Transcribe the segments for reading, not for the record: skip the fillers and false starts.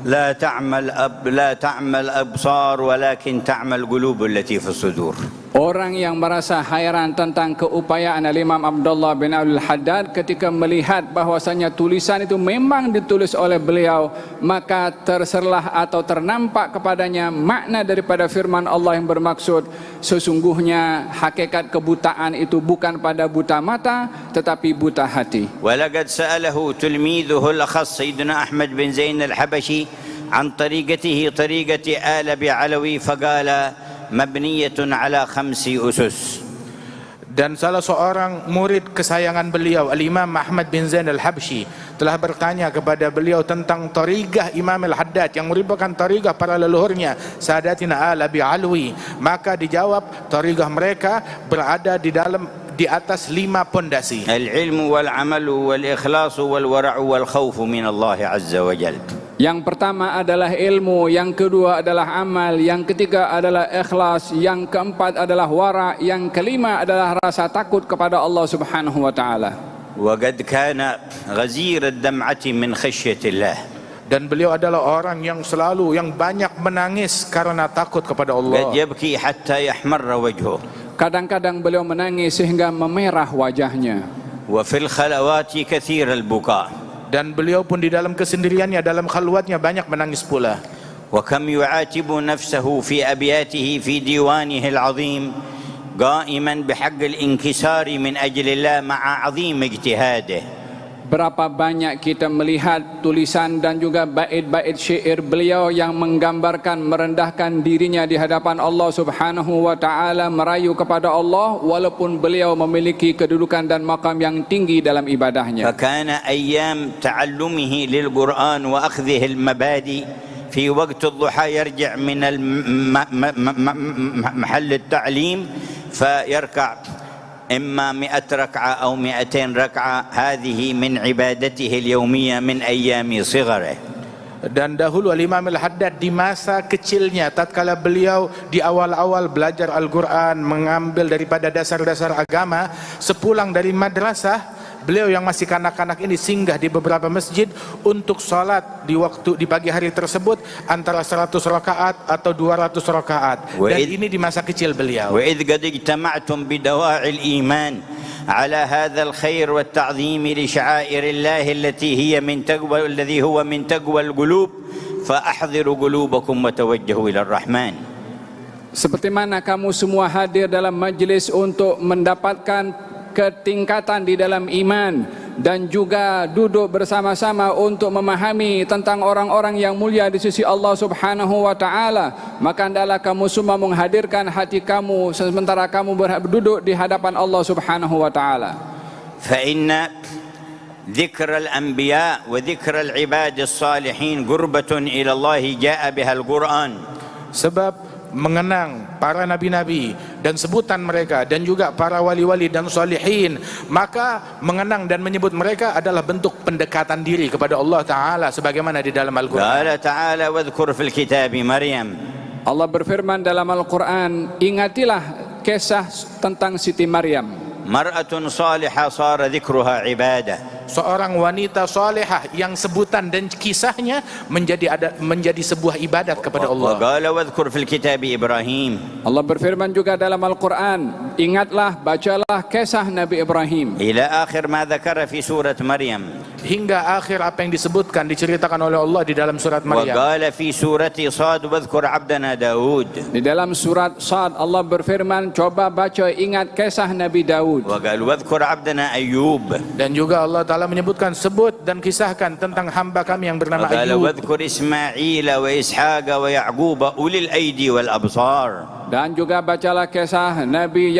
لا تعمل أبصار ولكن تعمل قلوب التي في الصدور. Orang yang merasa hairan tentang keupayaan Imam Abdullah bin Abdul Haddad ketika melihat bahwasanya tulisan itu memang ditulis oleh beliau, maka terserlah atau ternampak kepadanya makna daripada firman Allah yang bermaksud sesungguhnya hakikat kebutaan itu bukan pada buta mata tetapi buta hati. ولقد سأله تلميذه الأخص سيدنا أحمد بن زين الحبشي عن طريقته طريقة آل بعلوي فقال مبنية على 5 أسس. Dan salah seorang murid kesayangan beliau, Al-Imam Ahmad bin Zain Al-Habsyi, telah bertanya kepada beliau tentang tarigah Imam Al-Haddad yang merupakan tarigah para leluhurnya, Sadatina Al-Abi Alwi. Maka dijawab, tarigah mereka berada di atas 5 pondasi. Al-ilmu wal-amalu wal-ikhlasu wal-wara'u wal-khawfu min Allah Azza wa Jalla. Yang pertama adalah ilmu, yang kedua adalah amal, yang ketiga adalah ikhlas, yang keempat adalah wara, yang kelima adalah rasa takut kepada Allah Subhanahu wa taala. وقد كان غزير الدمعة من خشية الله. Dan beliau adalah orang yang banyak menangis karena takut kepada Allah. قد يبكي حتى يحمر وجهه. Kadang-kadang beliau menangis sehingga memerah wajahnya. وفي الخلوات كثير البكاء. Dan beliau pun di dalam kesendiriannya, dalam khalwatnya banyak menangis pula. وكم يعاتب نفسه في أبياته في ديوانه العظيم قائما بحق الانكسار من أجل الله مع عظيم اجتهاده. Berapa banyak kita melihat tulisan dan juga bait-bait syair beliau yang menggambarkan merendahkan dirinya di hadapan Allah Subhanahu wa taala, merayu kepada Allah walaupun beliau memiliki kedudukan dan makam yang tinggi dalam ibadahnya. فكان أيام تعلمه للقرآن وأخذه المبادئ في وقت الضحى يرجع من محل التعليم فيركع إما 100 ركعة أو 200 ركعة. هذه من عبادته اليومية من أيام صغره. Dan dahulu Al-Imam Al-Haddad di masa kecilnya, tatkala beliau di awal-awal belajar Al-Quran, mengambil daripada dasar-dasar agama, sepulang dari madrasah, beliau yang masih kanak-kanak ini singgah di beberapa masjid untuk sholat di pagi hari tersebut antara 100 rakaat atau 200 rakaat. Dan ini di masa kecil beliau. وإذ قد اجتمعتم بدواعي الإيمان على هذا الخير والتعظيم لشعائر الله الذي هو من تقوى القلوب فأحضروا قلوبكم وتوجهوا إلى الرحمن. Seperti mana kamu semua hadir dalam majlis untuk mendapatkan ketingkatan di dalam iman dan juga duduk bersama-sama untuk memahami tentang orang-orang yang mulia di sisi Allah Subhanahu wa taala, maka hendaklah kamu semua menghadirkan hati kamu sementara kamu duduk di hadapan Allah Subhanahu wa taala. فإن ذكر الأنبياء وذكر العباد الصالحين قربة إلى الله جاء بها القرآن. Sebab mengenang para nabi-nabi dan sebutan mereka dan juga para wali-wali dan salihin, maka mengenang dan menyebut mereka adalah bentuk pendekatan diri kepada Allah Ta'ala sebagaimana di dalam Al-Quran. قال تعالى واذكر في الكتاب مريم. Allah berfirman dalam Al-Quran, ingatilah kisah tentang Siti Maryam. مرأة صالحة صار ذكرها عبادة. Seorang wanita salihah yang sebutan dan kisahnya menjadi sebuah ibadat kepada Allah. وقال واذكر في الكتاب إبراهيم. Allah berfirman juga dalam Al-Quran, ingatlah, bacalah kisah Nabi Ibrahim. إلى آخر ما ذكر في سورة مريم. Hingga akhir apa yang disebutkan, diceritakan oleh Allah di dalam surat Maryam. وقال في سورة صاد واذكر عبدنا داود. Di dalam surat Sad Allah berfirman, coba baca ingat kisah Nabi Daud. وقال واذكر عبدنا أيوب. Dan juga Allah Ta'ala menyebutkan, sebut dan kisahkan tentang hamba kami yang bernama وقال Ayub. واذكر إسماعيل وإسحاق ويعقوب أولي الأيدي والأبصار. Dan juga bacalah kisah Nabi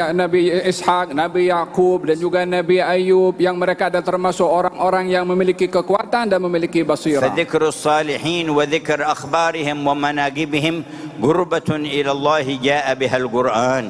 Ishak, Nabi Yakub dan juga Nabi Ayub yang mereka ada termasuk orang-orang yang memiliki kekuatan dan memiliki basirah. فذكر الصالحين وذكر أخبارهم ومناقبهم قربة إلى الله جاء بها القرآن.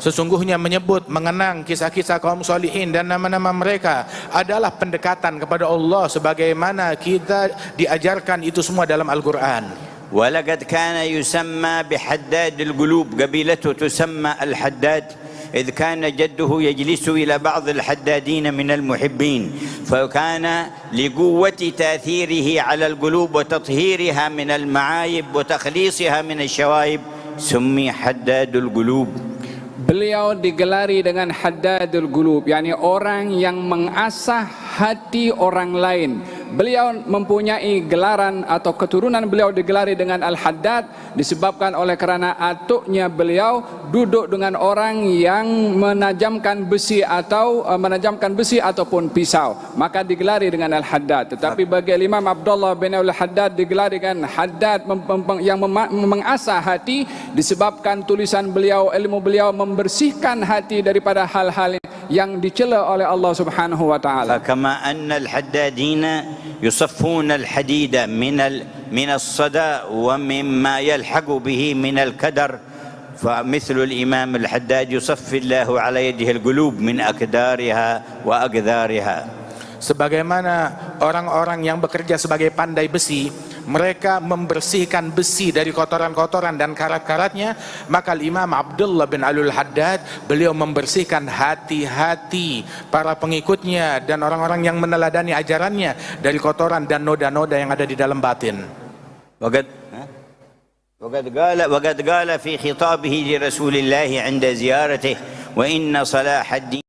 Sesungguhnya menyebut, mengenang kisah-kisah kaum salihin dan nama-nama mereka adalah pendekatan kepada Allah sebagaimana kita diajarkan itu semua dalam Al-Quran. ولقد كان يسمى بحداد القلوب. قبيلته تسمى الحداد إذ كان جده يجلس إلى بعض الحدادين من المحبين، فكان لقوة تأثيره على القلوب وتطهيرها من المعايب وتخليصها من الشوائب سمي حداد القلوب. Beliau digelari dengan haddadul qulub, yakni orang yang mengasah hati orang lain. Beliau mempunyai gelaran atau keturunan beliau digelari dengan Al-Haddad disebabkan oleh kerana atuknya beliau duduk dengan orang yang menajamkan besi ataupun pisau, maka digelari dengan Al-Haddad. Tetapi bagi Imam Abdullah bin Al-Haddad digelari dengan Haddad yang mengasah hati disebabkan tulisan beliau, ilmu beliau membersihkan hati daripada hal-hal yang dicela oleh Allah Subhanahu wa taala. Kama anna al-haddadina يصفون الحديد من الصدى ومما يلحق به من الكدر، فمثل الإمام الحداد يصفي الله على يده القلوب من أكدارها وأقذارها. Sebagaimana orang-orang yang bekerja sebagai pandai besi, mereka membersihkan besi dari kotoran-kotoran dan karat-karatnya, maka Imam Abdullah bin Al-Haddad beliau membersihkan hati-hati para pengikutnya dan orang-orang yang meneladani ajarannya dari kotoran dan noda-noda yang ada di dalam batin. وقد قال في خطابه لرسول الله عند زيارته وإن صلاح الدين